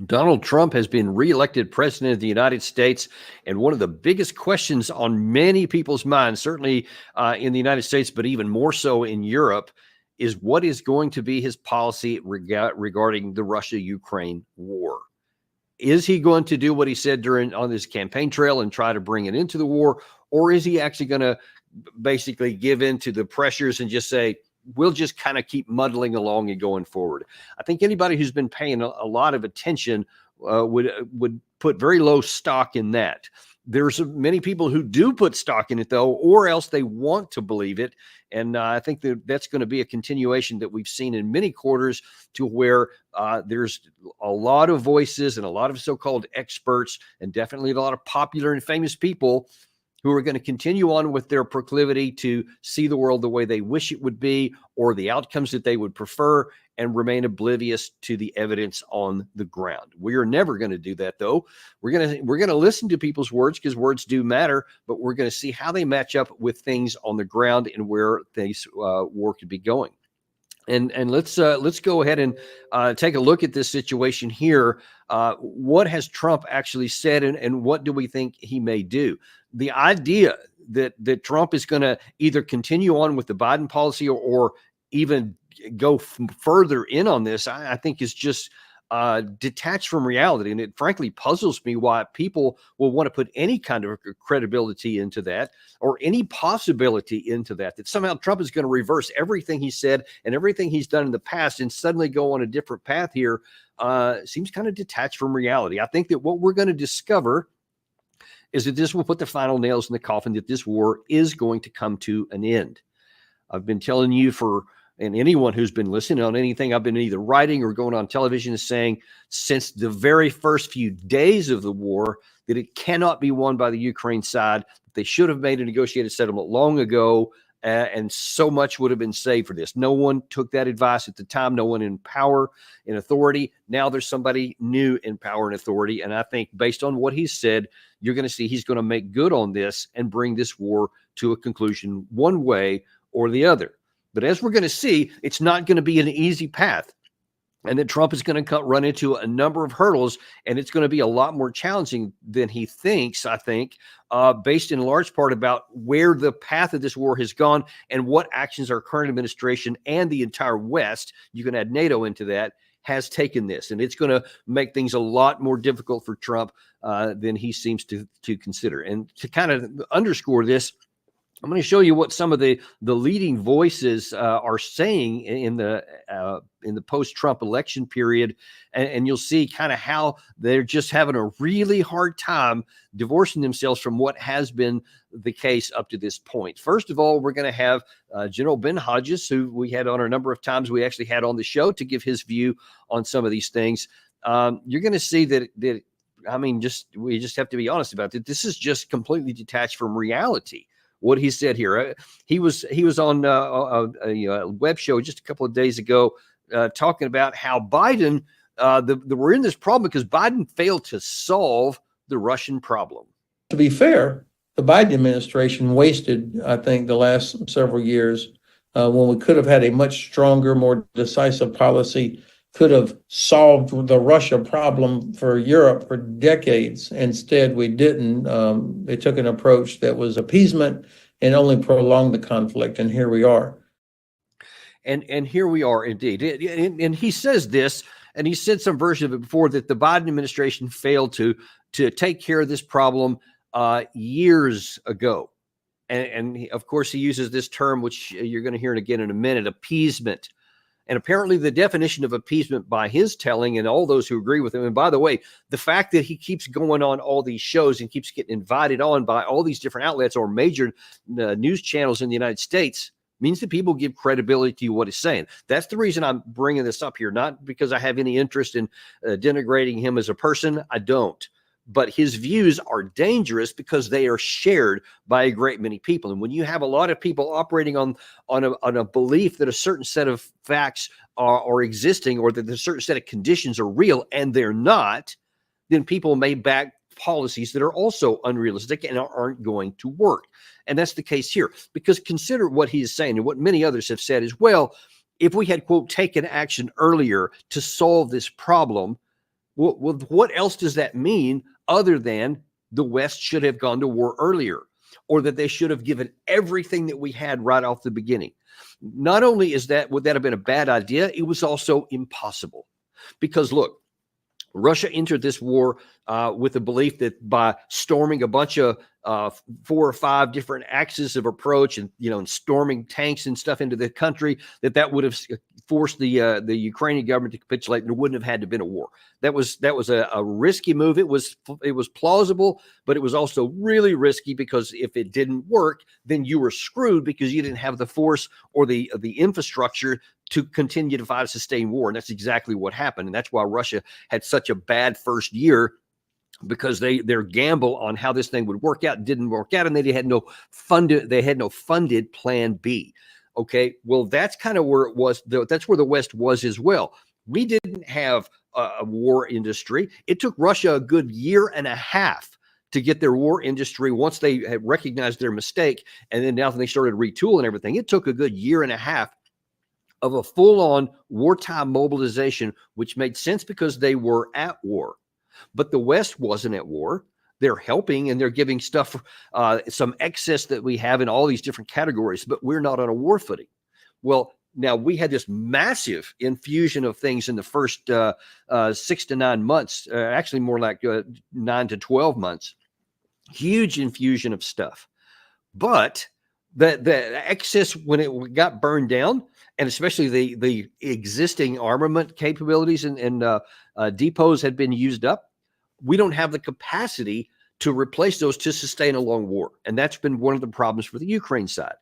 Donald Trump has been reelected president of the United States, and one of the biggest questions on many people's minds, certainly in the United States, but even more so in Europe, is what is going to be his policy regarding the Russia-Ukraine war. Is he going to do what he said on his campaign trail and try to bring it into the war, or is he actually going to basically give in to the pressures and just say, we'll just kind of keep muddling along and going forward? I think anybody who's been paying a lot of attention would put very low stock in that. There's many people who do put stock in it, though, or else they want to believe it. And I think that's going to be a continuation that we've seen in many quarters, to where there's a lot of voices and a lot of so-called experts, and definitely a lot of popular and famous people who are going to continue on with their proclivity to see the world the way they wish it would be, or the outcomes that they would prefer, and remain oblivious to the evidence on the ground. We are never going to do that, though. We're going to listen to people's words, because words do matter, but we're going to see how they match up with things on the ground and where things war could be going. And let's go ahead and take a look at this situation here. What has Trump actually said, and what do we think he may do? The idea that Trump is going to either continue on with the Biden policy or even go further in on this, I think is just detached from reality. And it frankly puzzles me why people will want to put any kind of credibility into that, or any possibility into that somehow Trump is going to reverse everything he said and everything he's done in the past and suddenly go on a different path here. Seems kind of detached from reality. I think that what we're going to discover is that this will put the final nails in the coffin, that this war is going to come to an end. I've been telling you and anyone who's been listening on anything I've been either writing or going on television is saying since the very first few days of the war that it cannot be won by the Ukraine side. They should have made a negotiated settlement long ago, and so much would have been saved for this. No one took that advice at the time. No one in power, in authority. Now there's somebody new in power and authority, and I think based on what he said, you're going to see he's going to make good on this and bring this war to a conclusion one way or the other. But as we're going to see, it's not going to be an easy path, and that Trump is going to run into a number of hurdles, and it's going to be a lot more challenging than he thinks, I think, based in large part about where the path of this war has gone and what actions our current administration and the entire West, you can add NATO into that, has taken this. And it's going to make things a lot more difficult for Trump than he seems to consider. And to kind of underscore this, I'm going to show you what some of the leading voices are saying in the post-Trump election period, and you'll see kind of how they're just having a really hard time divorcing themselves from what has been the case up to this point. First of all, we're going to have General Ben Hodges, who we had on a number of times. We actually had on the show to give his view on some of these things. You're going to see that I mean, we just have to be honest about it. This is just completely detached from reality. What he said here, he was on a web show just a couple of days ago talking about how Biden, we're in this problem because Biden failed to solve the Russian problem. To be fair, the Biden administration wasted, I think, the last several years when we could have had a much stronger, more decisive policy, could have solved the Russia problem for Europe for decades. Instead, we didn't. They took an approach that was appeasement and only prolonged the conflict. And here we are. And here we are indeed. And he says this, and he said some version of it before, that the Biden administration failed to take care of this problem years ago. And of course, he uses this term, which you're going to hear it again in a minute, appeasement. And apparently the definition of appeasement by his telling and all those who agree with him, and by the way, the fact that he keeps going on all these shows and keeps getting invited on by all these different outlets or major news channels in the United States means that people give credibility to what he's saying. That's the reason I'm bringing this up here, not because I have any interest in denigrating him as a person. I don't. But his views are dangerous because they are shared by a great many people. And when you have a lot of people operating on a belief that a certain set of facts are existing, or that a certain set of conditions are real and they're not, then people may back policies that are also unrealistic and aren't going to work. And that's the case here, because consider what he is saying and what many others have said as well. If we had, quote, taken action earlier to solve this problem, Well, what else does that mean other than the West should have gone to war earlier, or that they should have given everything that we had right off the beginning? Not only would that have been a bad idea, it was also impossible. Because look, Russia entered this war with the belief that by storming a bunch of 4 or 5 different axes of approach, and and storming tanks and stuff into the country, that would have forced the Ukrainian government to capitulate, and there wouldn't have had to have been a war. That was a risky move. It was plausible, but it was also really risky, because if it didn't work, then you were screwed, because you didn't have the force or the infrastructure to continue to fight a sustained war. And that's exactly what happened. And that's why Russia had such a bad first year, because their gamble on how this thing would work out didn't work out, and they had no funded plan B. Okay, well, that's kind of where it was. That's where the West was as well. We didn't have a war industry. It took Russia a good year and a half to get their war industry, once they had recognized their mistake, and then now they started retooling everything. It took a good year and a half of a full-on wartime mobilization, which made sense because they were at war. But the West wasn't at war. They're helping, and they're giving stuff, some excess that we have in all these different categories, but we're not on a war footing. Well, now we had this massive infusion of things in the first 6 to 9 months, actually more like 9 to 12 months, huge infusion of stuff. But the excess, when it got burned down, and especially the existing armament capabilities and depots had been used up, we don't have the capacity to replace those to sustain a long war. And that's been one of the problems for the Ukraine side.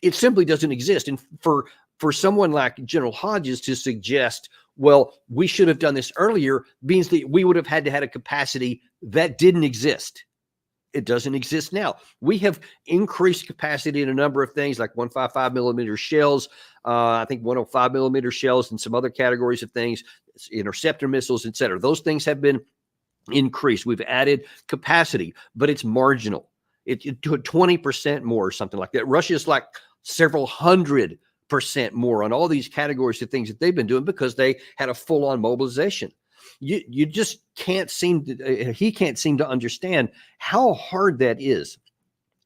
It simply doesn't exist. And for someone like General Hodges to suggest, well, we should have done this earlier, means that we would have had to have a capacity that didn't exist. It doesn't exist now. We have increased capacity in a number of things, like 155 millimeter shells, I think 105 millimeter shells, and some other categories of things, interceptor missiles, et cetera. Those things have been increased. We've added capacity, but it's marginal. It to 20% more or something like that. Russia's like several 100% more on all these categories of things that they've been doing, because they had a full-on mobilization. You just can't seem to, he can't seem to understand how hard that is.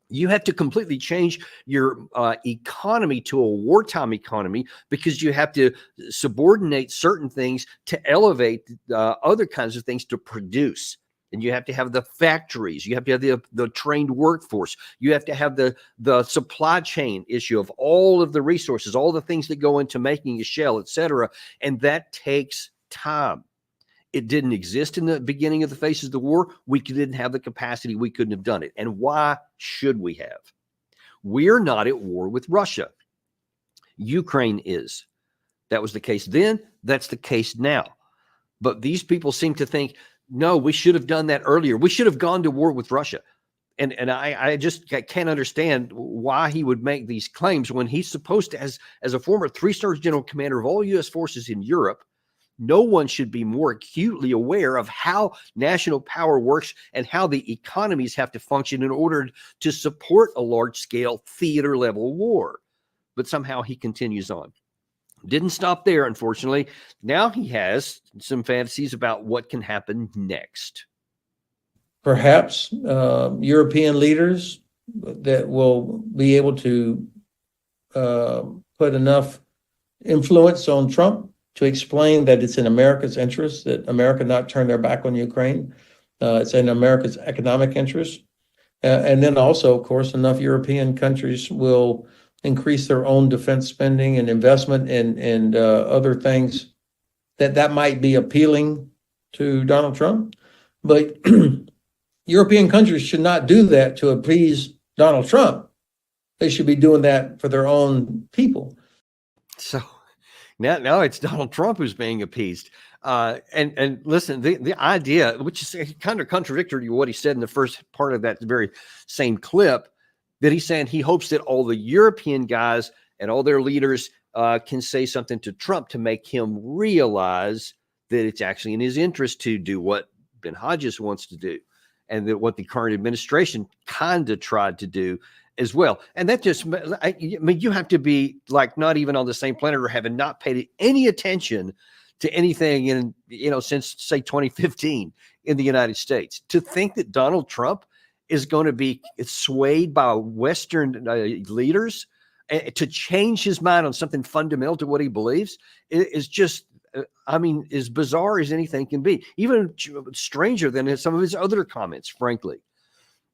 You have to completely change your economy to a wartime economy, because you have to subordinate certain things to elevate other kinds of things to produce. And you have to have the factories. You have to have the trained workforce. You have to have the supply chain issue of all of the resources, all the things that go into making a shell, et cetera. And that takes time. It didn't exist in the beginning of the phases of the war. We didn't have the capacity. We couldn't have done it. And why should we have? We're not at war with Russia. Ukraine is. That was the case then. That's the case now. But these people seem to think, no, we should have done that earlier. We should have gone to war with Russia. And I just can't understand why he would make these claims when he's supposed to, as a former 3-star general commander of all U.S. forces in Europe, no one should be more acutely aware of how national power works and how the economies have to function in order to support a large-scale theater-level war. But somehow he continues on. Didn't stop there, unfortunately. Now he has some fantasies about what can happen next. Perhaps European leaders that will be able to put enough influence on Trump to explain that it's in America's interest, that America not turn their back on Ukraine. It's in America's economic interest. And then also, of course, enough European countries will increase their own defense spending and investment and other things that might be appealing to Donald Trump. But European countries should not do that to appease Donald Trump. They should be doing that for their own people. So now it's Donald Trump who's being appeased. And listen, the idea, which is kind of contradictory to what he said in the first part of that very same clip, that he's saying he hopes that all the European guys and all their leaders can say something to Trump to make him realize that it's actually in his interest to do what Ben Hodges wants to do, and that what the current administration kind of tried to do as well. And that just, I mean, you have to be like not even on the same planet, or having not paid any attention to anything in, since say 2015 in the United States. To think that Donald Trump is going to be swayed by Western leaders to change his mind on something fundamental to what he believes is just, as bizarre as anything can be, even stranger than some of his other comments, frankly.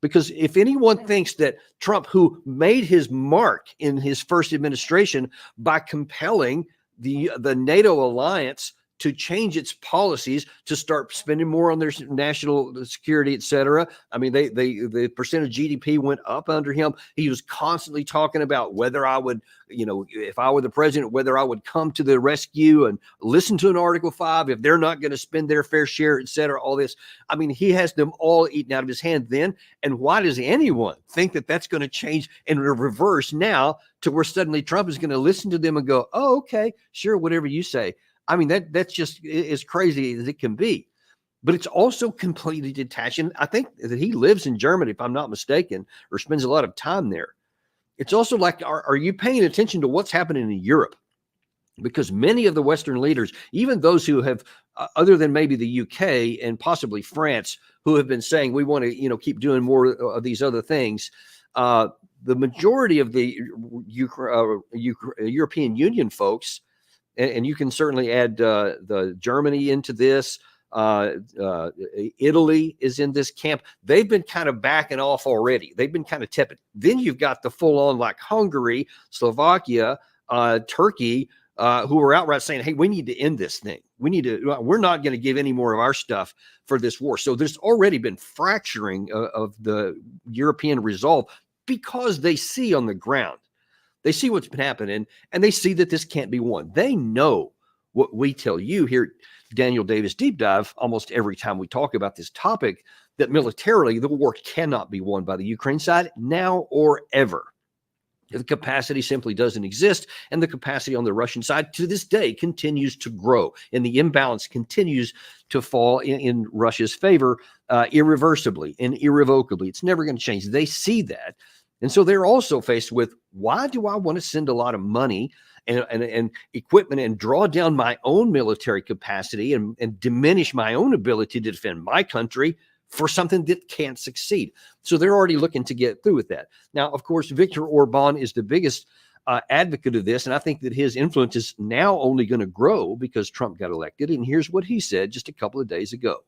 Because if anyone thinks that Trump, who made his mark in his first administration by compelling the NATO alliance to change its policies, to start spending more on their national security, et cetera. I mean, the percent of GDP went up under him. He was constantly talking about whether I would, if I were the president, whether I would come to the rescue and listen to an Article 5 if they're not going to spend their fair share, et cetera, all this. I mean, he has them all eaten out of his hand then. And why does anyone think that that's going to change and reverse now to where suddenly Trump is going to listen to them and go, oh, okay, sure, whatever you say. I mean, that's just as crazy as it can be. But it's also completely detached. And I think that he lives in Germany, if I'm not mistaken, or spends a lot of time there. It's also like, are you paying attention to what's happening in Europe? Because many of the Western leaders, even those who have, other than maybe the UK and possibly France, who have been saying we want to, keep doing more of these other things, the majority of the European Union folks, and you can certainly add the Germany into this. Italy is in this camp. They've been kind of backing off already. They've been kind of tepid. Then you've got the full-on like Hungary, Slovakia, Turkey, who are outright saying, "Hey, we need to end this thing. We're not going to give any more of our stuff for this war." So there's already been fracturing of the European resolve because they see on the ground. They see what's been happening, and they see that this can't be won. They know what we tell you here, Daniel Davis Deep Dive, almost every time we talk about this topic, that militarily the war cannot be won by the Ukraine side now or ever. The capacity simply doesn't exist, and the capacity on the Russian side to this day continues to grow, and the imbalance continues to fall in Russia's favor irreversibly and irrevocably. It's never going to change. They see that. And so they're also faced with, why do I want to send a lot of money and equipment and draw down my own military capacity and diminish my own ability to defend my country for something that can't succeed? So they're already looking to get through with that. Now, of course, Viktor Orban is the biggest advocate of this, and I think that his influence is now only going to grow because Trump got elected. And here's what he said just a couple of days ago.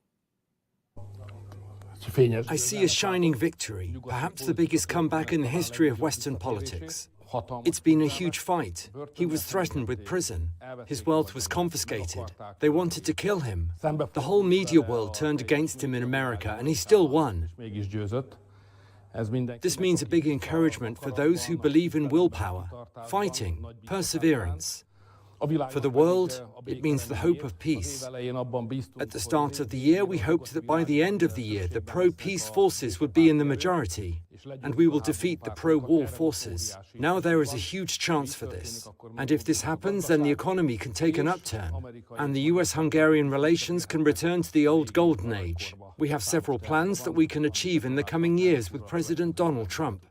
I see a shining victory, perhaps the biggest comeback in the history of Western politics. It's been a huge fight. He was threatened with prison. His wealth was confiscated. They wanted to kill him. The whole media world turned against him in America, and he still won. This means a big encouragement for those who believe in willpower, fighting, perseverance. For the world, it means the hope of peace. At the start of the year, we hoped that by the end of the year, the pro-peace forces would be in the majority, and we will defeat the pro-war forces. Now there is a huge chance for this. And if this happens, then the economy can take an upturn, and the US-Hungarian relations can return to the old golden age. We have several plans that we can achieve in the coming years with President Donald Trump.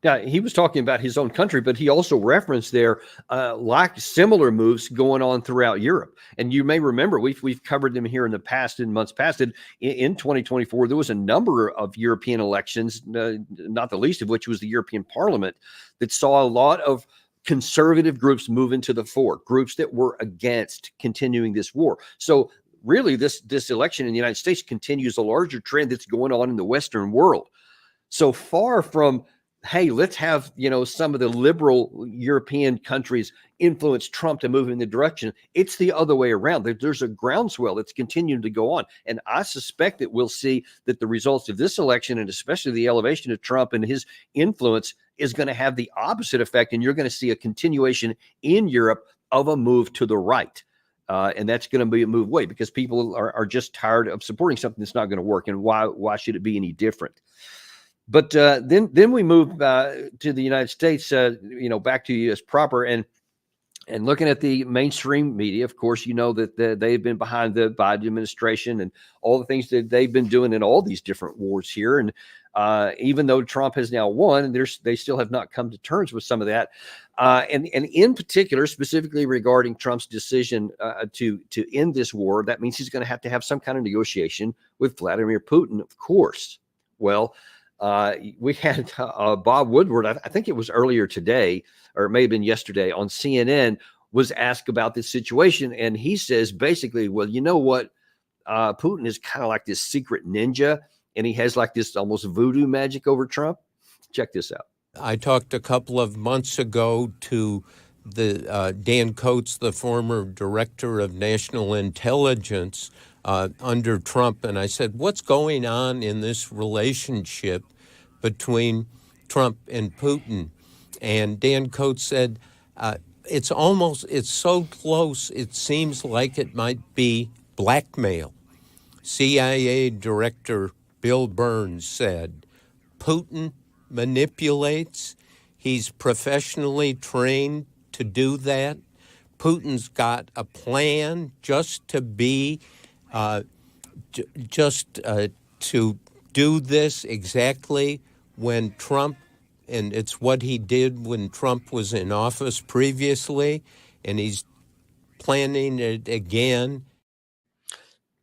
Now, he was talking about his own country, but he also referenced there like similar moves going on throughout Europe. And you may remember, we've covered them here in the past, in months past. In 2024, there was a number of European elections, not the least of which was the European Parliament, that saw a lot of conservative groups move into the fore, groups that were against continuing this war. So really, this election in the United States continues a larger trend that's going on in the Western world. So far from, hey, let's have, some of the liberal European countries influence Trump to move in the direction. It's the other way around. There's a groundswell that's continuing to go on. And I suspect that we'll see that the results of this election, and especially the elevation of Trump and his influence, is going to have the opposite effect. And you're going to see a continuation in Europe of a move to the right. And that's going to be a move away because people are just tired of supporting something that's not going to work. And why should it be any different? But then we move to the United States, back to U.S. proper. And And looking at the mainstream media, of course, you know that they've been behind the Biden administration and all the things that they've been doing in all these different wars here. And even though Trump has now won, they still have not come to terms with some of that. And in particular, specifically regarding Trump's decision to end this war, that means he's going to have some kind of negotiation with Vladimir Putin, of course. Well, we had Bob Woodward, I think it was earlier today, or it may have been yesterday, on CNN, was asked about this situation. And he says basically, well, you know what? Putin is kind of like this secret ninja, and he has like this almost voodoo magic over Trump. Check this out. I talked a couple of months ago to the Dan Coates, the former director of national intelligence under Trump, and I said, what's going on in this relationship between Trump and Putin? And Dan Coates said, it's so close, it seems like it might be blackmail. CIA Director Bill Burns said, Putin manipulates. He's professionally trained to do that. Putin's got a plan just to be, to do this exactly when Trump, and it's what he did when Trump was in office previously, and he's planning it again.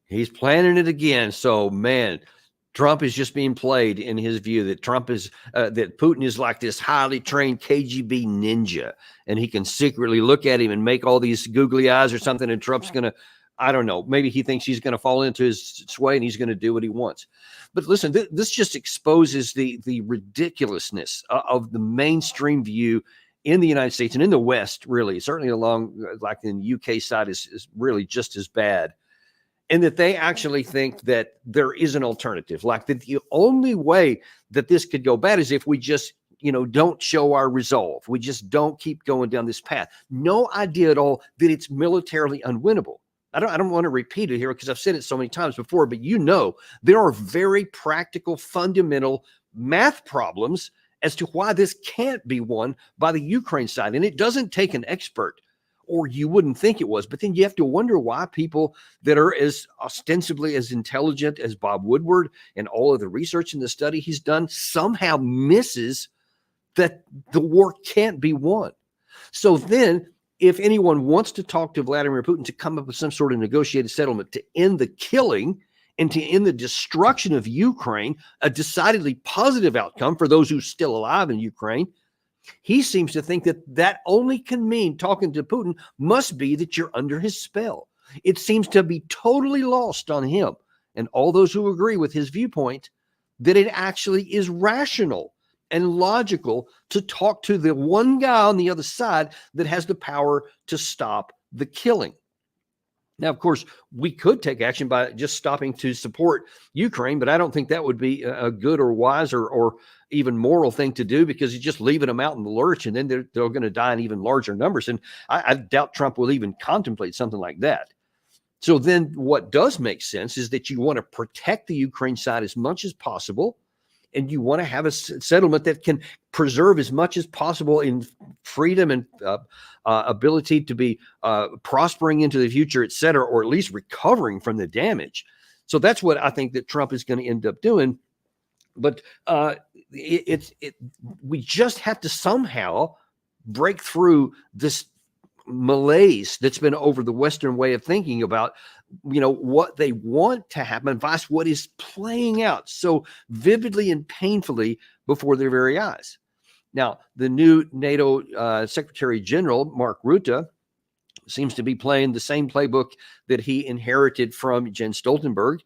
He's planning it again. So, man, Trump is just being played in his view that Trump is that Putin is like this highly trained KGB ninja, and he can secretly look at him and make all these googly eyes or something. And Trump's going to, I don't know, maybe he thinks he's going to fall into his sway and he's going to do what he wants. But listen, this just exposes the ridiculousness of the mainstream view in the United States and in the West, really, certainly along like in the UK side is really just as bad. And that they actually think that there is an alternative, like that the only way that this could go bad is if we just, don't show our resolve. We just don't keep going down this path. No idea at all that it's militarily unwinnable. I don't want to repeat it here because I've said it so many times before, but there are very practical, fundamental math problems as to why this can't be won by the Ukraine side. And it doesn't take an expert, or you wouldn't think it was. But then you have to wonder why people that are as ostensibly as intelligent as Bob Woodward and all of the research and the study he's done somehow misses that the war can't be won. So then if anyone wants to talk to Vladimir Putin to come up with some sort of negotiated settlement to end the killing and to end the destruction of Ukraine, a decidedly positive outcome for those who are still alive in Ukraine, he seems to think that only can mean talking to Putin must be that you're under his spell. It seems to be totally lost on him and all those who agree with his viewpoint that it actually is rational and logical to talk to the one guy on the other side that has the power to stop the killing. Now, of course, we could take action by just stopping to support Ukraine, but I don't think that would be a good or wise or even moral thing to do, because you're just leaving them out in the lurch, and then they're going to die in even larger numbers. And I doubt Trump will even contemplate something like that. So then what does make sense is that you want to protect the Ukraine side as much as possible, and you want to have a settlement that can preserve as much as possible in freedom and ability to be prospering into the future, et cetera, or at least recovering from the damage. So that's what I think that Trump is going to end up doing. But we just have to somehow break through this malaise that's been over the Western way of thinking about, what they want to happen versus what is playing out so vividly and painfully before their very eyes. Now, the new NATO Secretary General, Mark Rutte, seems to be playing the same playbook that he inherited from Jens Stoltenberg,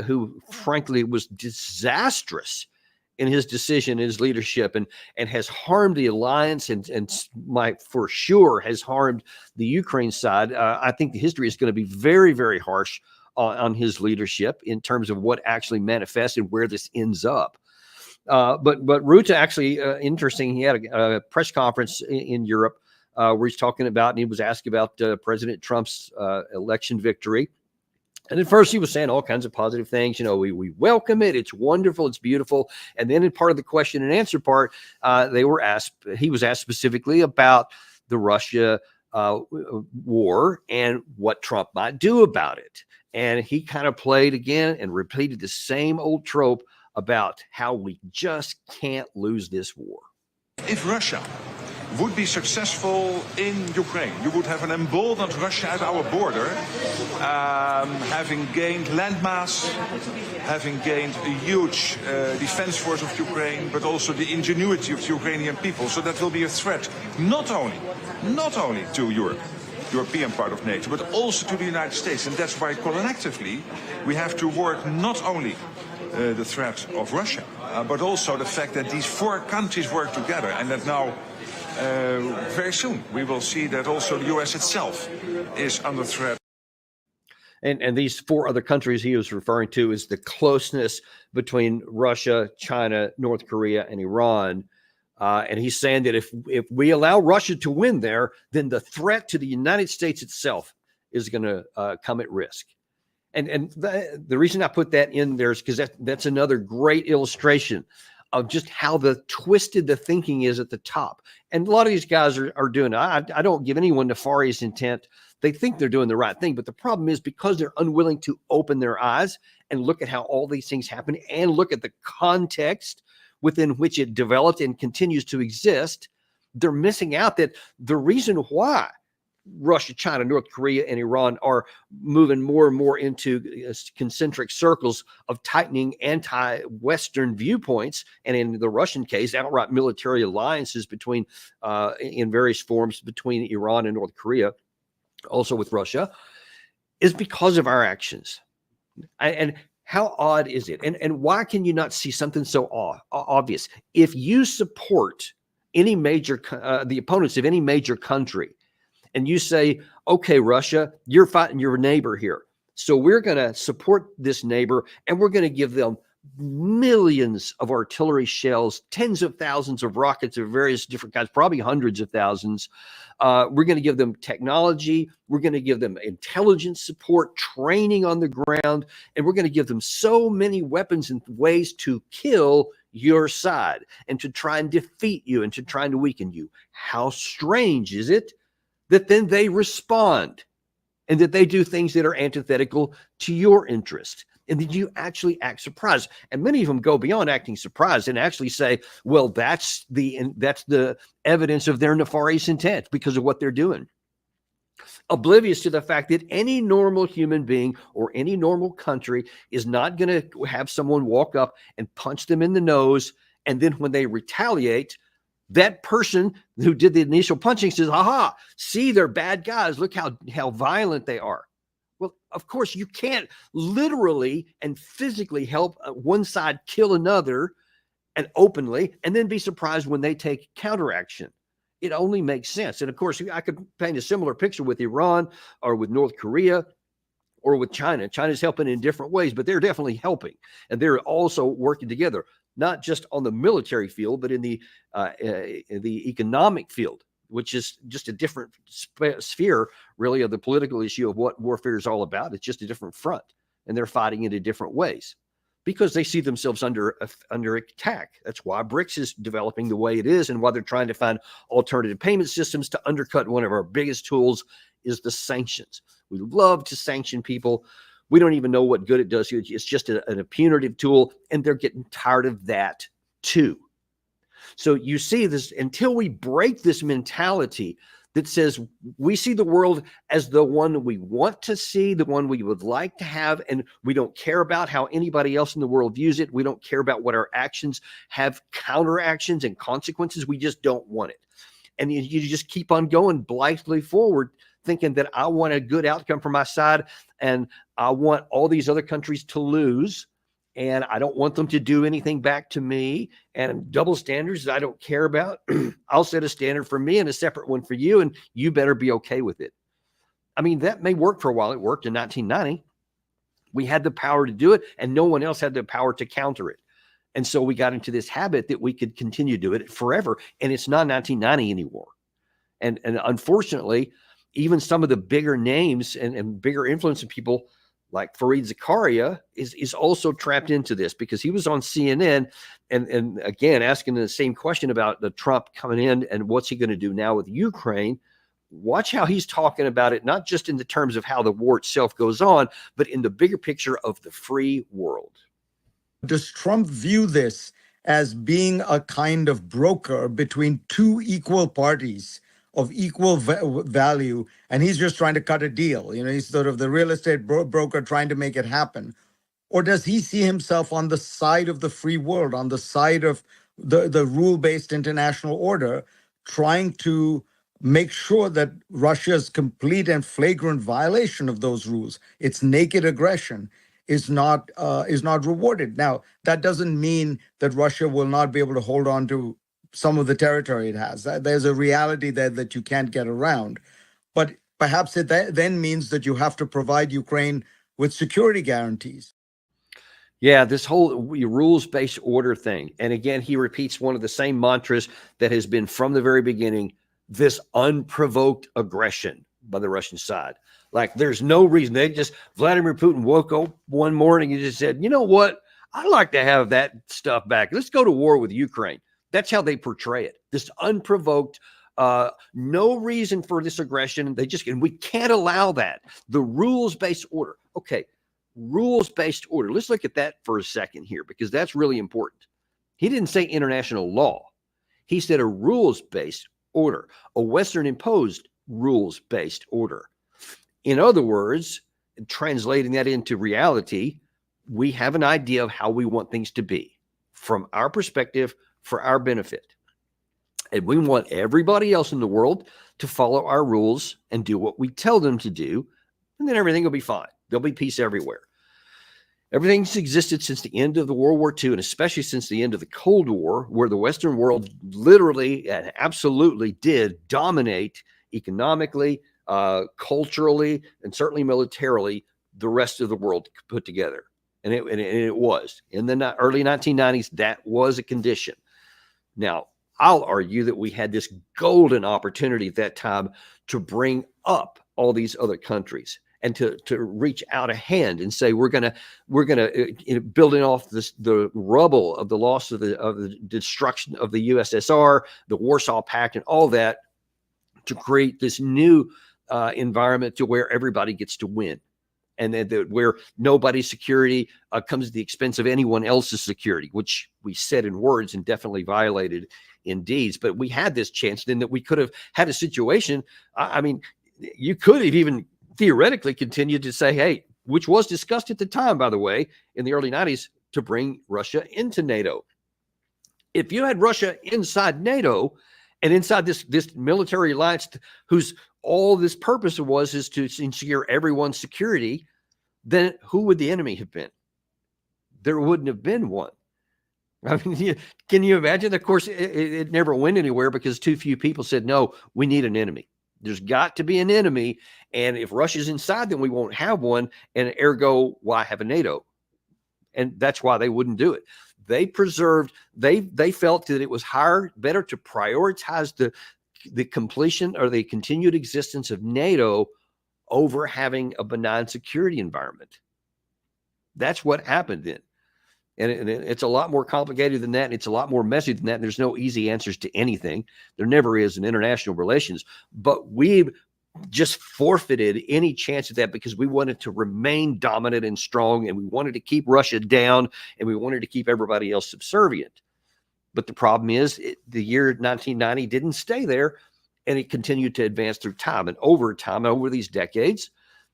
who frankly was disastrous in his decision, in his leadership, and has harmed the alliance and for sure has harmed the Ukraine side. I think the history is going to be very, very harsh on his leadership in terms of what actually manifests and where this ends up. But Rutte actually, interesting, he had a press conference in Europe where he's talking about, and he was asked about President Trump's election victory. And at first he was saying all kinds of positive things. We welcome it. It's wonderful. It's beautiful. And then in part of the question and answer part, he was asked specifically about the Russia war and what Trump might do about it. And he kind of played again and repeated the same old trope about how we just can't lose this war. If Russia would be successful in Ukraine, you would have an emboldened Russia at our border, having gained landmass, having gained a huge defense force of Ukraine, but also the ingenuity of the Ukrainian people. So that will be a threat not only to Europe, European part of NATO, but also to the United States. And that's why collectively we have to work not only the threat of Russia, but also the fact that these four countries work together, and that now very soon we will see that also the US itself is under threat. And these four other countries he was referring to is the closeness between Russia, China, North Korea, and Iran. And he's saying that if we allow Russia to win there, then the threat to the United States itself is going to come at risk. And the reason I put that in there is because that's another great illustration of just how twisted the thinking is at the top. And a lot of these guys are doing it. I don't give anyone nefarious intent. They think they're doing the right thing. But the problem is because they're unwilling to open their eyes and look at how all these things happen and look at the context within which it developed and continues to exist, they're missing out that the reason why Russia, China, North Korea, and Iran are moving more and more into concentric circles of tightening anti-Western viewpoints, and in the Russian case, outright military alliances between, in various forms between Iran and North Korea, also with Russia, is because of our actions. And how odd is it? And why can you not see something so obvious? If you support any major, the opponents of any major country, and you say, okay, Russia, you're fighting your neighbor here. So we're going to support this neighbor and we're going to give them millions of artillery shells, tens of thousands of rockets of various different kinds, probably hundreds of thousands. We're going to give them technology. We're going to give them intelligence support, training on the ground, and we're going to give them so many weapons and ways to kill your side and to try and defeat you and to try and weaken you. How strange is it that then they respond and that they do things that are antithetical to your interest, and that you actually act surprised? And many of them go beyond acting surprised and actually say, well, that's the evidence of their nefarious intent because of what they're doing, oblivious to the fact that any normal human being or any normal country is not going to have someone walk up and punch them in the nose, and then when they retaliate, that person who did the initial punching says, aha, see, they're bad guys. Look how violent they are. Well, of course, you can't literally and physically help one side kill another and openly, and then be surprised when they take counteraction. It only makes sense. And of course, I could paint a similar picture with Iran or with North Korea or with China. China's helping in different ways, but they're definitely helping. And they're also working together, not just on the military field, but in the economic field, which is just a different sphere, really, of the political issue of what warfare is all about. It's just a different front, and they're fighting it in different ways because they see themselves under attack. That's why BRICS is developing the way it is, and why they're trying to find alternative payment systems to undercut one of our biggest tools is the sanctions. We love to sanction people. We don't even know what good it does. It's just a punitive tool, and they're getting tired of that too. So you see this, until we break this mentality that says we see the world as the one we want to see, the one we would like to have, and we don't care about how anybody else in the world views it. We don't care about what our actions have counteractions and consequences. We just don't want it. And you just keep on going blithely forward, thinking that I want a good outcome for my side, and I want all these other countries to lose, and I don't want them to do anything back to me, and double standards that I don't care about. I'll set a standard for me and a separate one for you, and you better be okay with it. I mean, that may work for a while. It worked in 1990. We had the power to do it, and no one else had the power to counter it. And so we got into this habit that we could continue to do it forever, and it's not 1990 anymore. And unfortunately, even some of the bigger names and bigger influencing people like Fareed Zakaria is also trapped into this, because he was on CNN and again asking the same question about the Trump coming in and what's he going to do now with Ukraine, watch how he's talking about it, not just in the terms of how the war itself goes on, but in the bigger picture of the free world. Does Trump view this as being a kind of broker between two equal parties of equal value, and he's just trying to cut a deal? He's sort of the real estate broker trying to make it happen. Or does he see himself on the side of the free world, on the side of the rule-based international order, trying to make sure that Russia's complete and flagrant violation of those rules, its naked aggression, is not rewarded? Now, that doesn't mean that Russia will not be able to hold on to some of the territory it has. There's a reality there that you can't get around. But perhaps it then means that you have to provide Ukraine with security guarantees. Yeah, this whole rules-based order thing. And again, he repeats one of the same mantras that has been from the very beginning, this unprovoked aggression by the Russian side. Like, there's no reason. Vladimir Putin woke up one morning and just said, you know what? I'd like to have that stuff back. Let's go to war with Ukraine. That's how they portray it. This unprovoked, no reason for this aggression. And we can't allow that. The rules-based order. Okay. Rules-based order. Let's look at that for a second here, because that's really important. He didn't say international law. He said a rules-based order, a Western-imposed rules-based order. In other words, translating that into reality, we have an idea of how we want things to be from our perspective, for our benefit. And we want everybody else in the world to follow our rules and do what we tell them to do, and then everything will be fine. There'll be peace everywhere. Everything's existed since the end of the World War II, and especially since the end of the Cold War, where the Western world literally and absolutely did dominate economically, culturally, and certainly militarily the rest of the world put together. And it was. In the early 1990s, that was a condition. Now, I'll argue that we had this golden opportunity at that time to bring up all these other countries and to reach out a hand and say, we're gonna building off the rubble of the loss of the destruction of the USSR, the Warsaw Pact, and all that, to create this new environment to where everybody gets to win, and then where nobody's security comes at the expense of anyone else's security, which we said in words and definitely violated in deeds. But we had this chance then that we could have had a situation. I mean, you could have even theoretically continued to say, hey, which was discussed at the time, by the way, in the early 90s, to bring Russia into NATO. If you had Russia inside NATO and inside this military alliance, whose all this purpose is to ensure everyone's security, then who would the enemy have been? There wouldn't have been one. I mean, can you imagine? Of course, it never went anywhere because too few people said, no, we need an enemy. There's got to be an enemy. And if Russia's inside, then we won't have one. And ergo, why have a NATO? And that's why they wouldn't do it. They felt that it was better to prioritize the completion or the continued existence of NATO over having a benign security environment. That's what happened then. And it's a lot more complicated than that. And it's a lot more messy than that. And there's no easy answers to anything. There never is in international relations. But we've just forfeited any chance of that because we wanted to remain dominant and strong. And we wanted to keep Russia down. And we wanted to keep everybody else subservient. But the problem is the year 1990 didn't stay there. And it continued to advance through time. And over time, over these decades,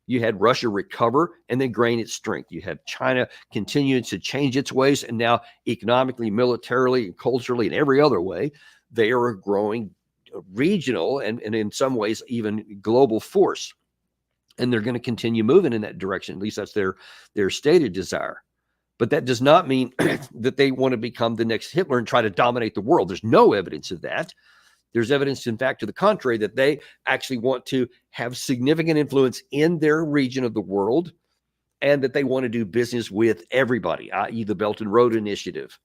you had Russia recover and then gain its strength. You have China continuing to change its ways. And now economically, militarily, and culturally, and every other way, they are a growing regional and in some ways even global force. And they're going to continue moving in that direction. At least that's their stated desire. But that does not mean that they want to become the next Hitler and try to dominate the world. There's no evidence of that. There's evidence, in fact, to the contrary, that they actually want to have significant influence in their region of the world and that they want to do business with everybody, i.e. the Belt and Road Initiative.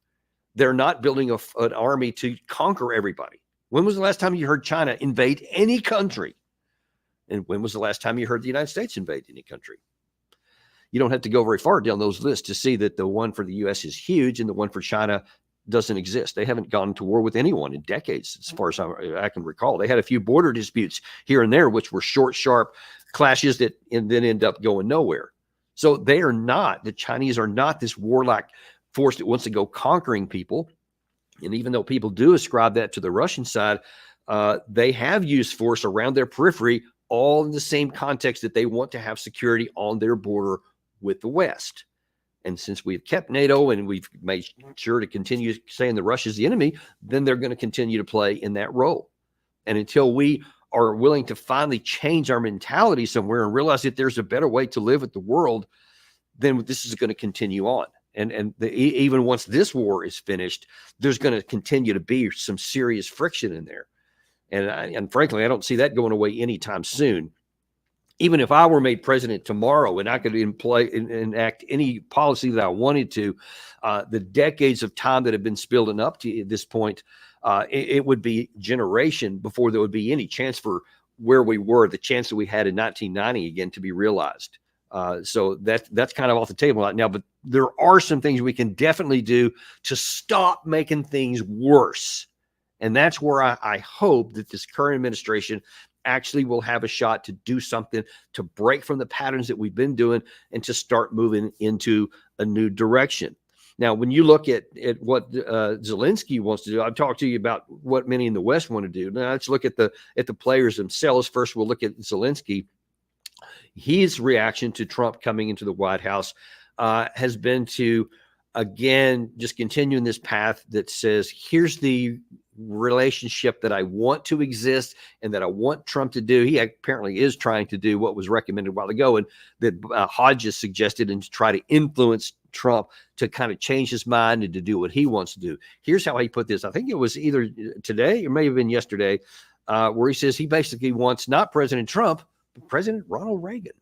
They're not building an army to conquer everybody. When was the last time you heard China invade any country? And when was the last time you heard the United States invade any country? You don't have to go very far down those lists to see that the one for the U.S. is huge and the one for China doesn't exist. They haven't gone to war with anyone in decades, as far as I can recall. They had a few border disputes here and there, which were short, sharp clashes that and then end up going nowhere. So they are not, the Chinese are not this warlike force that wants to go conquering people. And even though people do ascribe that to the Russian side, they have used force around their periphery, all in the same context that they want to have security on their border with the West. And since we've kept NATO and we've made sure to continue saying that Russia's the enemy, then they're going to continue to play in that role. And until we are willing to finally change our mentality somewhere and realize that there's a better way to live with the world, then this is going to continue on. And even once this war is finished, there's going to continue to be some serious friction in there. And frankly, I don't see that going away anytime soon. Even if I were made president tomorrow and I could enact any policy that I wanted to, the decades of time that have been spilled up to this point, it would be generation before there would be any chance for where we were, the chance that we had in 1990 again to be realized. So that's kind of off the table right now, but there are some things we can definitely do to stop making things worse. And that's where I hope that this current administration actually will have a shot to do something to break from the patterns that we've been doing and to start moving into a new direction. Now, when you look at what Zelensky wants to do, I've talked to you about what many in the West want to do. Now, let's look at the players themselves. First, we'll look at Zelensky. His reaction to Trump coming into the White House has been to, again, just continue in this path that says, here's the relationship that I want to exist and that I want Trump to do. He apparently is trying to do what was recommended a while ago and that Hodges suggested, and to try to influence Trump to kind of change his mind and to do what he wants to do. Here's how he put this. I think it was either today or may have been yesterday, where he says he basically wants not President Trump, but President Ronald Reagan.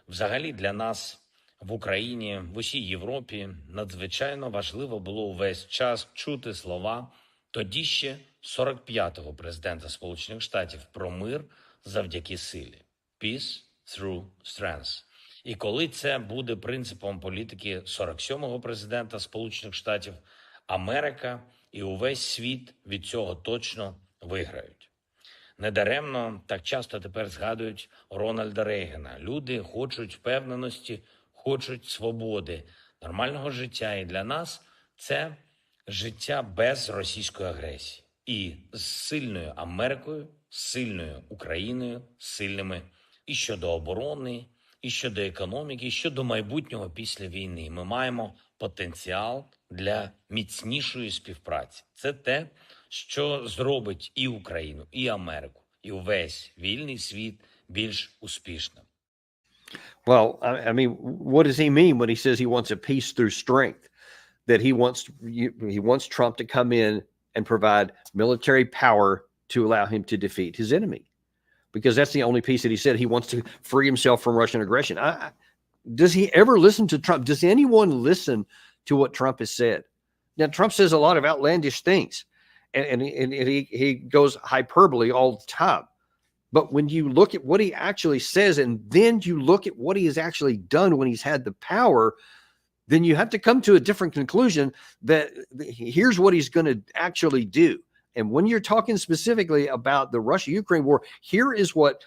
Взагалі для нас в Україні, в усій Європі надзвичайно важливо було увесь час чути слова тоді ще 45-го президента Сполучених Штатів про мир завдяки силі. Peace through strength. І коли це буде принципом політики 47-го президента Сполучених Штатів, Америка і увесь світ від цього точно виграють. Недаремно так часто тепер згадують Рональда Рейгана. Люди хочуть впевненості, хочуть свободи, нормального життя. І для нас це життя без російської агресії. І з сильною Америкою, з сильною Україною, з сильними і щодо оборони, і щодо економіки, і щодо майбутнього після війни. Ми маємо потенціал для міцнішої співпраці. Це те, що зробить і Україну, і Америку, і увесь вільний світ більш успішним. Well, I mean, what does he mean when he says he wants a peace through strength? That he wants Trump to come in and provide military power to allow him to defeat his enemy, because that's the only piece that he said. He wants to free himself from Russian aggression. Does he ever listen to Trump? Does anyone listen to what Trump has said? Now, Trump says a lot of outlandish things, and he goes hyperbole all the time. But when you look at what he actually says, and then you look at what he has actually done when he's had the power, then you have to come to a different conclusion that here's what he's going to actually do. And when you're talking specifically about the Russia-Ukraine war, here is what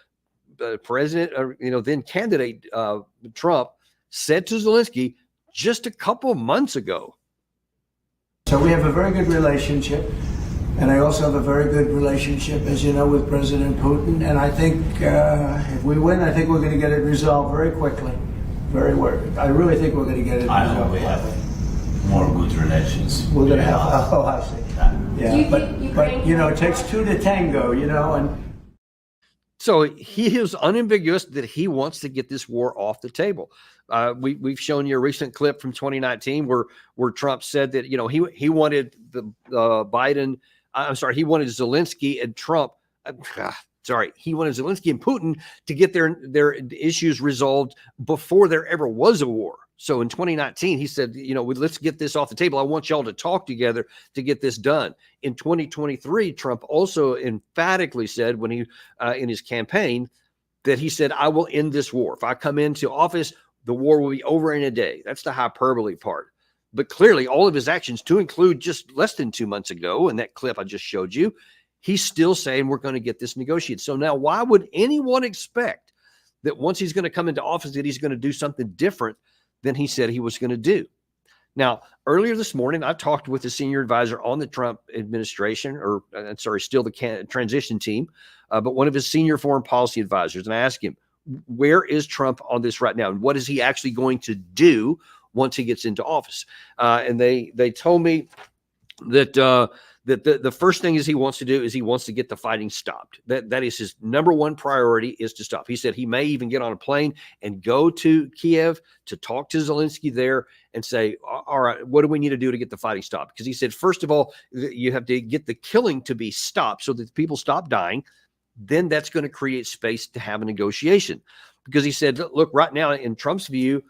the president, then candidate Trump said to Zelensky just a couple months ago. So we have a very good relationship. And I also have a very good relationship, as you know, with President Putin. And I think if we win, I think we're going to get it resolved very quickly. I really think we're going to get it resolved. I hope we have more good relations. We're going to have, I see. Yeah, but it takes two to tango, and. So he is unambiguous that he wants to get this war off the table. We've shown you a recent clip from 2019 where Trump said that, he wanted he wanted Zelensky and Trump. He wanted Zelensky and Putin to get their issues resolved before there ever was a war. So in 2019, he said, let's get this off the table. I want y'all to talk together to get this done. In 2023, Trump also emphatically said when he in his campaign that he said, I will end this war. If I come into office, the war will be over in a day. That's the hyperbole part. But clearly, all of his actions, to include just less than 2 months ago, and that clip I just showed you, he's still saying we're going to get this negotiated. So now, why would anyone expect that once he's going to come into office that he's going to do something different than he said he was going to do? Now, earlier this morning, I talked with a senior advisor on the Trump administration, or still the transition team, but one of his senior foreign policy advisors, and I asked him, where is Trump on this right now, and what is he actually going to do once he gets into office? And they told me that that the first thing is he wants to do is he wants to get the fighting stopped. That is his number one priority, is to stop. He said he may even get on a plane and go to Kiev to talk to Zelensky there and say, all right, what do we need to do to get the fighting stopped? Because he said, first of all, you have to get the killing to be stopped so that people stop dying. Then that's going to create space to have a negotiation. Because he said, look, right now, in Trump's view,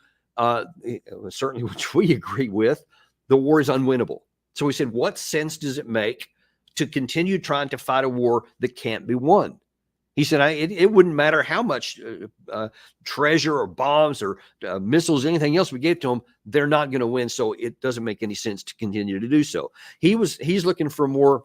certainly which we agree with, the war is unwinnable. So he said, what sense does it make to continue trying to fight a war that can't be won? He said, it wouldn't matter how much treasure or bombs or missiles, anything else we gave to them, they're not going to win. So it doesn't make any sense to continue to do so. He's looking for more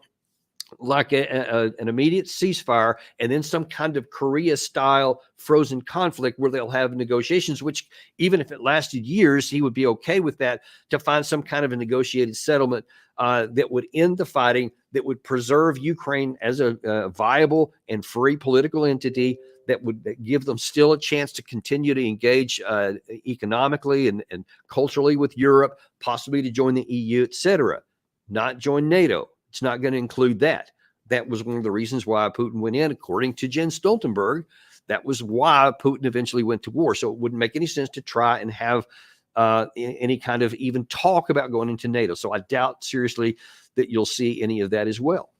like an immediate ceasefire and then some kind of Korea-style frozen conflict where they'll have negotiations, which even if it lasted years, he would be okay with that, to find some kind of a negotiated settlement that would end the fighting, that would preserve Ukraine as a viable and free political entity, that would give them still a chance to continue to engage economically and culturally with Europe, possibly to join the EU, etc. Not join NATO. It's not going to include that. That was one of the reasons why Putin went in, according to Jens Stoltenberg. That was why Putin eventually went to war. So it wouldn't make any sense to try and have any kind of even talk about going into NATO. So I doubt seriously that you'll see any of that as well.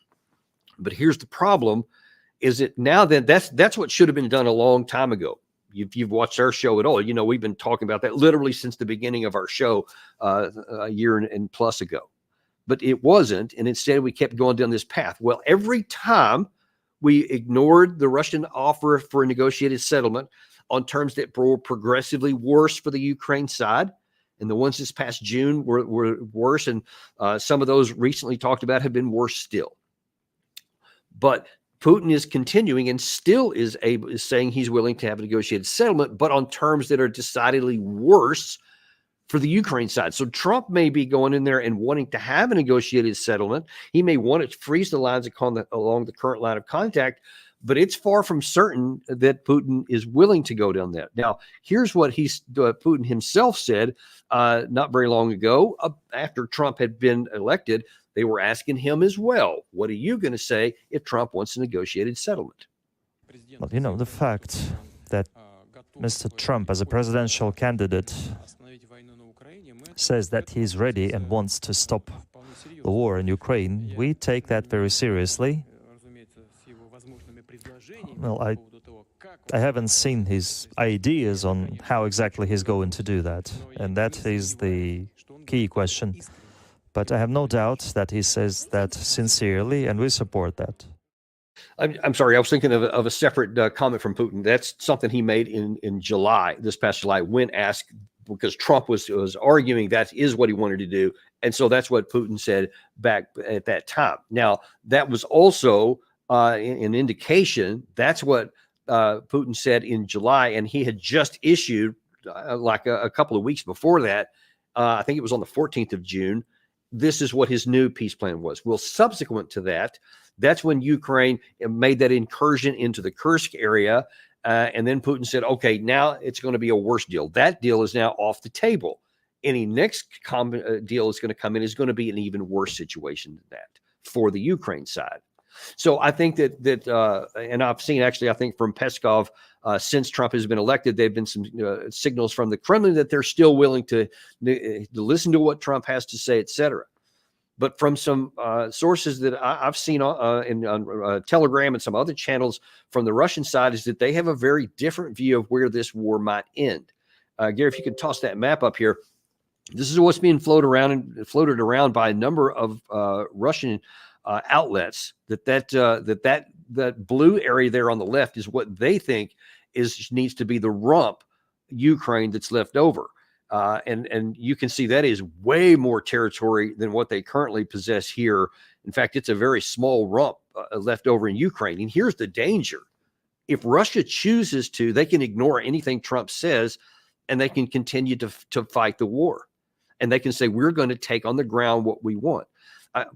But here's the problem, is that now that that's what should have been done a long time ago. You've watched our show at all. You know, we've been talking about that literally since the beginning of our show a year and plus ago. But it wasn't, and instead we kept going down this path. Well, every time we ignored the Russian offer for a negotiated settlement on terms that were progressively worse for the Ukraine side, and the ones this past June were worse, and some of those recently talked about have been worse still. But Putin is continuing and still is saying he's willing to have a negotiated settlement, but on terms that are decidedly worse for the Ukraine side. So Trump may be going in there and wanting to have a negotiated settlement. He may want to freeze the lines along the current line of contact, but it's far from certain that Putin is willing to go down that. Now, here's what Putin himself said not very long ago after Trump had been elected. They were asking him as well, what are you going to say if Trump wants a negotiated settlement? Well, you know, the fact that Mr. Trump, as a presidential candidate, says that he's ready and wants to stop the war in Ukraine, we take that very seriously. Well, I haven't seen his ideas on how exactly he's going to do that, and that is the key question. But I have no doubt that he says that sincerely, and we support that. I'm sorry, I was thinking of a separate comment from Putin. That's something he made in July, this past July, when asked, because Trump was arguing that is what he wanted to do. And so that's what Putin said back at that time. Now, that was also an indication. That's what Putin said in July. And he had just issued, like a couple of weeks before that, I think it was on the 14th of June, this is what his new peace plan was. Well, subsequent to that, that's when Ukraine made that incursion into the Kursk area. And then Putin said, okay, now it's going to be a worse deal. That deal is now off the table. Any next deal that's going to come in is going to be an even worse situation than that for the Ukraine side. So I think that and I've seen actually, I think from Peskov, since Trump has been elected, there have been some signals from the Kremlin that they're still willing to listen to what Trump has to say, et cetera. But from some sources that I've seen on Telegram and some other channels from the Russian side is that they have a very different view of where this war might end. Gary, if you could toss that map up here. This is what's being floated around by a number of Russian outlets, that blue area there on the left is what they think needs to be the rump Ukraine that's left over. And you can see that is way more territory than what they currently possess here. In fact, it's a very small rump left over in Ukraine. And here's the danger. If Russia chooses to, they can ignore anything Trump says, and they can continue to fight the war. And they can say, we're going to take on the ground what we want.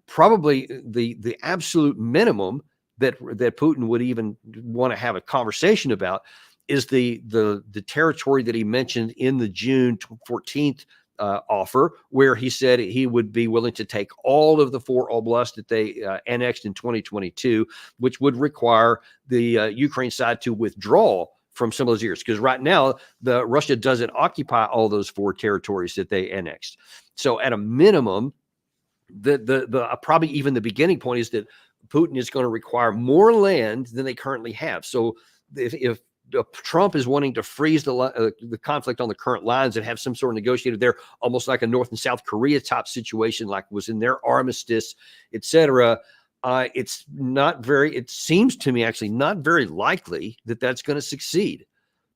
Probably the absolute minimum that Putin would even want to have a conversation about is the territory that he mentioned in the June 14th offer, where he said he would be willing to take all of the 4 oblasts that they annexed in 2022, which would require the Ukraine side to withdraw from some of those areas. Because right now, Russia doesn't occupy all those 4 territories that they annexed. So at a minimum, the probably even the beginning point is that Putin is going to require more land than they currently have. So if Trump is wanting to freeze the conflict on the current lines and have some sort of negotiated there, almost like a North and South Korea type situation, like was in their armistice, etc. It's not very, it seems to me actually not very likely that that's going to succeed,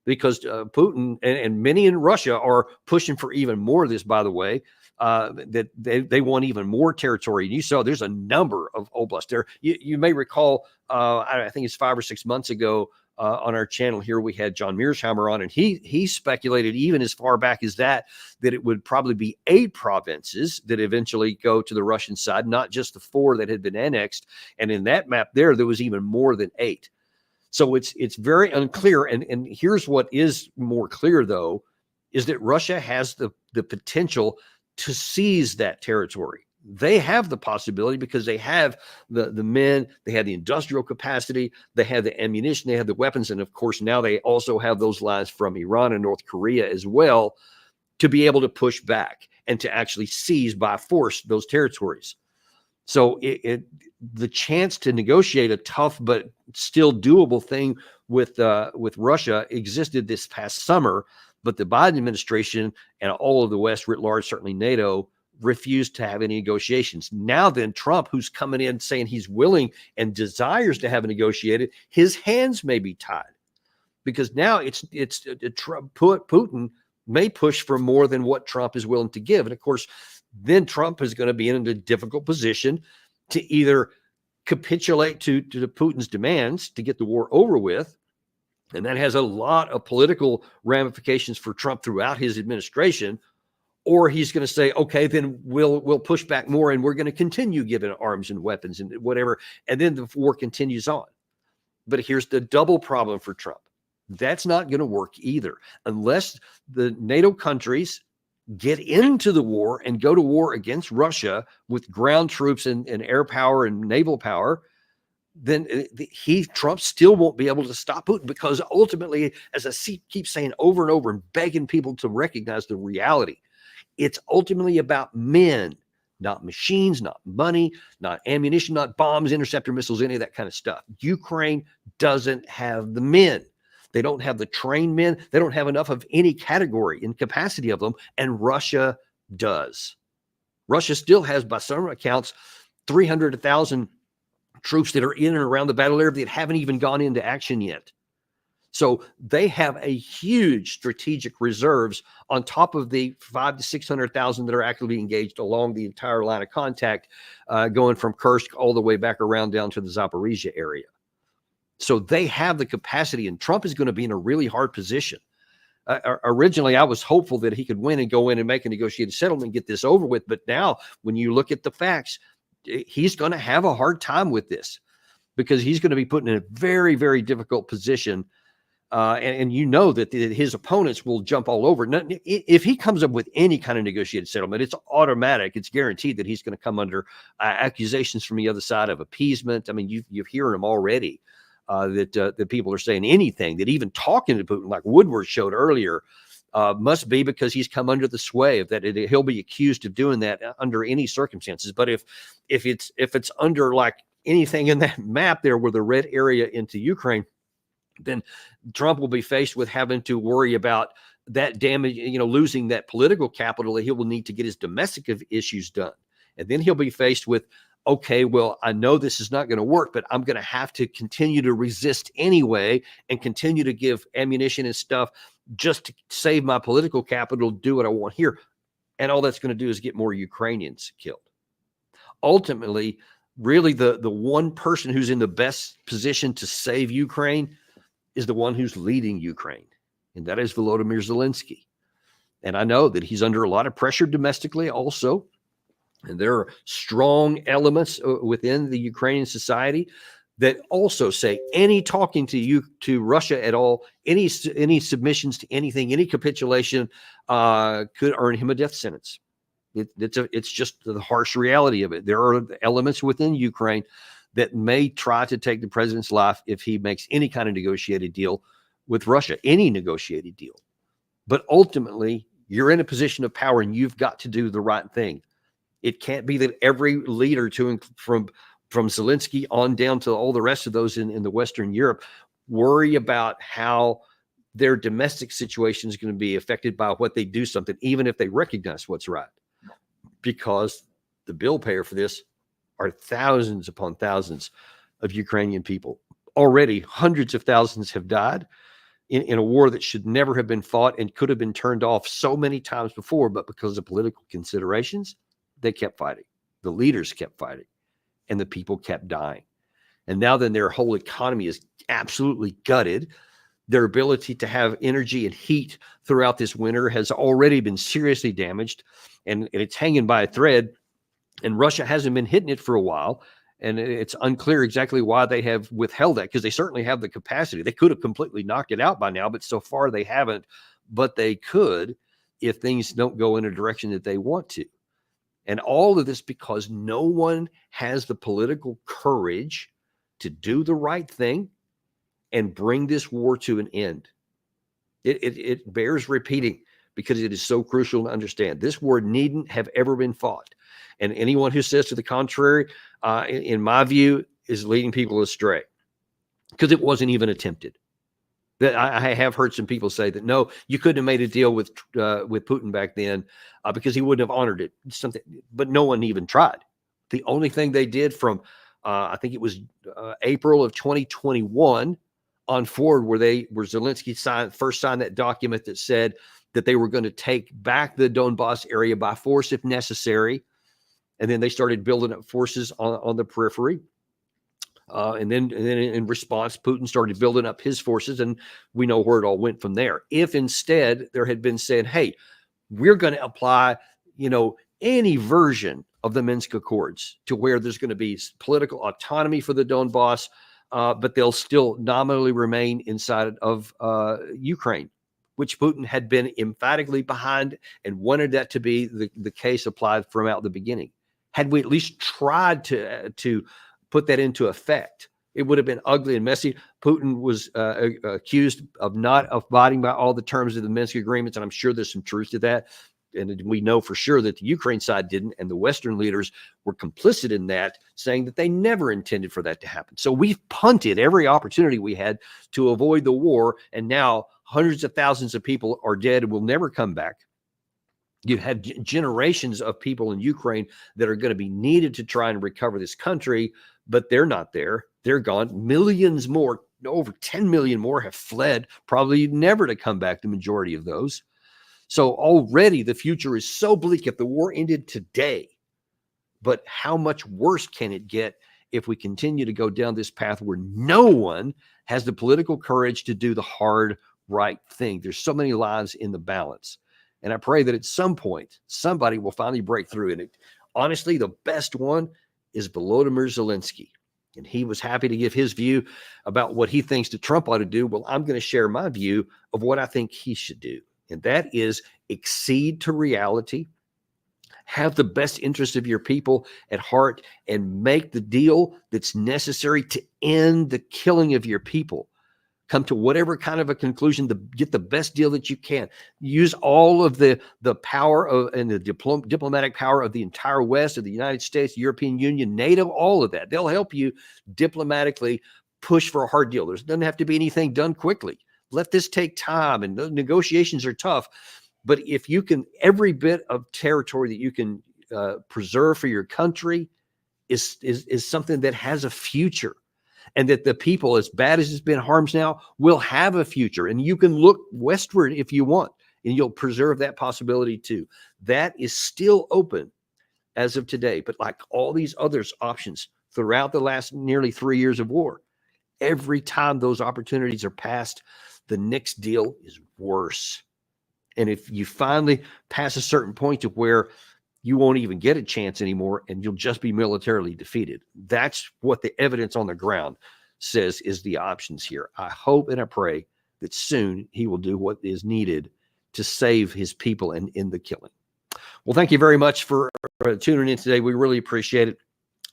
because Putin and many in Russia are pushing for even more of this, by the way. That they want even more territory. And you saw there's a number of oblasts there. You may recall, I think it's 5 or 6 months ago, on our channel here, we had John Mearsheimer on, and he speculated even as far back as that it would probably be 8 provinces that eventually go to the Russian side, not just the 4 that had been annexed. And in that map there was even more than 8. So it's very unclear. And here's what is more clear, though, is that Russia has the potential to seize that territory. They have the possibility because they have the men, they have the industrial capacity, they have the ammunition, they have the weapons, and of course now they also have those lines from Iran and North Korea as well to be able to push back and to actually seize by force those territories. So the chance to negotiate a tough but still doable thing with Russia existed this past summer, but the Biden administration and all of the West writ large, certainly NATO, refused to have any negotiations. Now then, Trump, who's coming in saying he's willing and desires to have it negotiated, his hands may be tied, because now Putin may push for more than what Trump is willing to give. And of course, then Trump is going to be in a difficult position to either capitulate to Putin's demands to get the war over with. And that has a lot of political ramifications for Trump throughout his administration. Or he's going to say, okay, then we'll push back more, and we're going to continue giving arms and weapons and whatever. And then the war continues on. But here's the double problem for Trump. That's not going to work either. Unless the NATO countries get into the war and go to war against Russia with ground troops and air power and naval power, then Trump still won't be able to stop Putin, because ultimately, as I keep saying over and over and begging people to recognize the reality, it's ultimately about men, not machines, not money, not ammunition, not bombs, interceptor missiles, any of that kind of stuff. Ukraine doesn't have the men. They don't have the trained men. They don't have enough of any category in capacity of them, and Russia does. Russia still has, by some accounts, 300 to 1,000 troops that are in and around the battle area that haven't even gone into action yet. So they have a huge strategic reserves on top of the 500 to 600,000 that are actively engaged along the entire line of contact, going from Kursk all the way back around down to the Zaporizhia area. So they have the capacity, and Trump is going to be in a really hard position. Originally, I was hopeful that he could win and go in and make a negotiated settlement and get this over with. But now, when you look at the facts, he's going to have a hard time with this, because he's going to be put in a very, very difficult position. And you know that his opponents will jump all over. If he comes up with any kind of negotiated settlement, it's automatic. It's guaranteed that he's going to come under accusations from the other side of appeasement. I mean, you've heard him already, that people are saying anything, that even talking to Putin, like Woodward showed earlier, must be because he's come under the sway of that. He'll be accused of doing that under any circumstances. But if it's under like anything in that map there, where the red area into Ukraine, then Trump will be faced with having to worry about that damage, losing that political capital that he will need to get his domestic issues done. And then he'll be faced with, okay, well, I know this is not going to work, but I'm going to have to continue to resist anyway and continue to give ammunition and stuff just to save my political capital, do what I want here. And all that's going to do is get more Ukrainians killed. Ultimately, really the one person who's in the best position to save Ukraine is the one who's leading Ukraine, and that is Volodymyr Zelensky. And I know that he's under a lot of pressure domestically also. And there are strong elements within the Ukrainian society that also say any talking to Russia at all, any submissions to anything, any capitulation could earn him a death sentence. It's just the harsh reality of it. There are elements within Ukraine that may try to take the president's life if he makes any kind of negotiated deal with Russia, any negotiated deal. But ultimately, you're in a position of power and you've got to do the right thing. It can't be that every leader from Zelensky on down to all the rest of those in the Western Europe worry about how their domestic situation is going to be affected by what they do something, even if they recognize what's right. Because the bill payer for this are thousands upon thousands of Ukrainian people. Already hundreds of thousands have died in a war that should never have been fought and could have been turned off so many times before, but because of political considerations, they kept fighting. The leaders kept fighting, and the people kept dying. And now then their whole economy is absolutely gutted. Their ability to have energy and heat throughout this winter has already been seriously damaged, and it's hanging by a thread. And Russia hasn't been hitting it for a while. And it's unclear exactly why they have withheld that, because they certainly have the capacity. They could have completely knocked it out by now, but so far they haven't. But they could if things don't go in a direction that they want to. And all of this because no one has the political courage to do the right thing and bring this war to an end. It bears repeating because it is so crucial to understand. This war needn't have ever been fought. And anyone who says to the contrary, in my view, is leading people astray, because it wasn't even attempted. That I have heard some people say that, no, you couldn't have made a deal with Putin back then because he wouldn't have honored it. Something, but no one even tried. The only thing they did from, I think it was April of 2021 on forward, where Zelensky first signed that document that said that they were going to take back the Donbass area by force if necessary. And then they started building up forces on the periphery. And then in response, Putin started building up his forces, and we know where it all went from there. If instead there had been said, hey, we're going to apply, any version of the Minsk Accords to where there's going to be political autonomy for the Donbass, but they'll still nominally remain inside of Ukraine, which Putin had been emphatically behind and wanted that to be the case applied from out the beginning. Had we at least tried to put that into effect, it would have been ugly and messy. Putin was accused of not abiding by all the terms of the Minsk agreements, and I'm sure there's some truth to that. And we know for sure that the Ukraine side didn't, and the Western leaders were complicit in that, saying that they never intended for that to happen. So we've punted every opportunity we had to avoid the war, and now hundreds of thousands of people are dead and will never come back. You have generations of people in Ukraine that are going to be needed to try and recover this country, but they're not there. They're gone. Millions more, over 10 million more have fled, probably never to come back, the majority of those. So already the future is so bleak if the war ended today. But how much worse can it get if we continue to go down this path where no one has the political courage to do the hard, right thing? There's so many lives in the balance. And I pray that at some point, somebody will finally break through. And honestly, the best one is Volodymyr Zelensky. And he was happy to give his view about what he thinks that Trump ought to do. Well, I'm going to share my view of what I think he should do. And that is accede to reality, have the best interest of your people at heart, and make the deal that's necessary to end the killing of your people. Come to whatever kind of a conclusion to get the best deal that you can. Use all of the power and the diplomatic power of the entire West, of the United States, European Union, NATO, all of that. They'll help you diplomatically push for a hard deal. There doesn't have to be anything done quickly. Let this take time, and the negotiations are tough. But if you can, every bit of territory that you can preserve for your country is something that has a future. and that the people, as bad as it's been harmed now, will have a future. And you can look westward if you want, and you'll preserve that possibility too. That is still open as of today. But like all these other options throughout the last nearly 3 years of war, every time those opportunities are passed, the next deal is worse. And if you finally pass a certain point to where you won't even get a chance anymore and you'll just be militarily defeated, that's what the evidence on the ground says is the options here. I hope and I pray that soon he will do what is needed to save his people and end the killing. Well, thank you very much for tuning in today. We really appreciate it.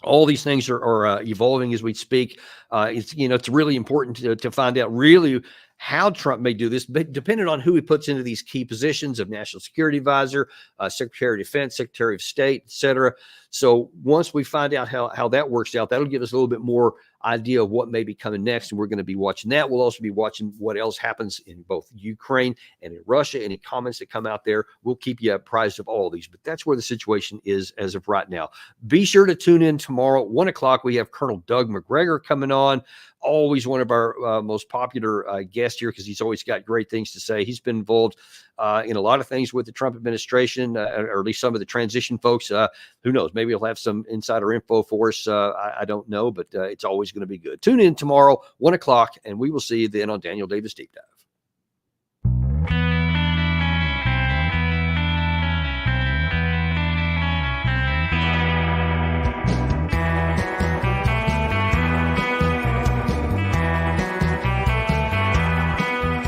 All these things are evolving as we speak. It's really important to find out really how Trump may do this, but depending on who he puts into these key positions of National Security Advisor, Secretary of Defense, Secretary of State, et cetera. So once we find out how that works out, that'll give us a little bit more idea of what may be coming next. And we're going to be watching that. We'll also be watching what else happens in both Ukraine and in Russia. Any comments that come out there, we'll keep you apprised of all of these. But that's where the situation is as of right now. Be sure to tune in tomorrow at 1 o'clock. We have Colonel Doug McGregor coming on. Always one of our most popular guests here because he's always got great things to say. He's been involved in a lot of things with the Trump administration, or at least some of the transition folks. Who knows? Maybe he'll have some insider info for us. I don't know, but it's always going to be good. Tune in tomorrow, 1 o'clock, and we will see you then on Daniel Davis Deep Dive.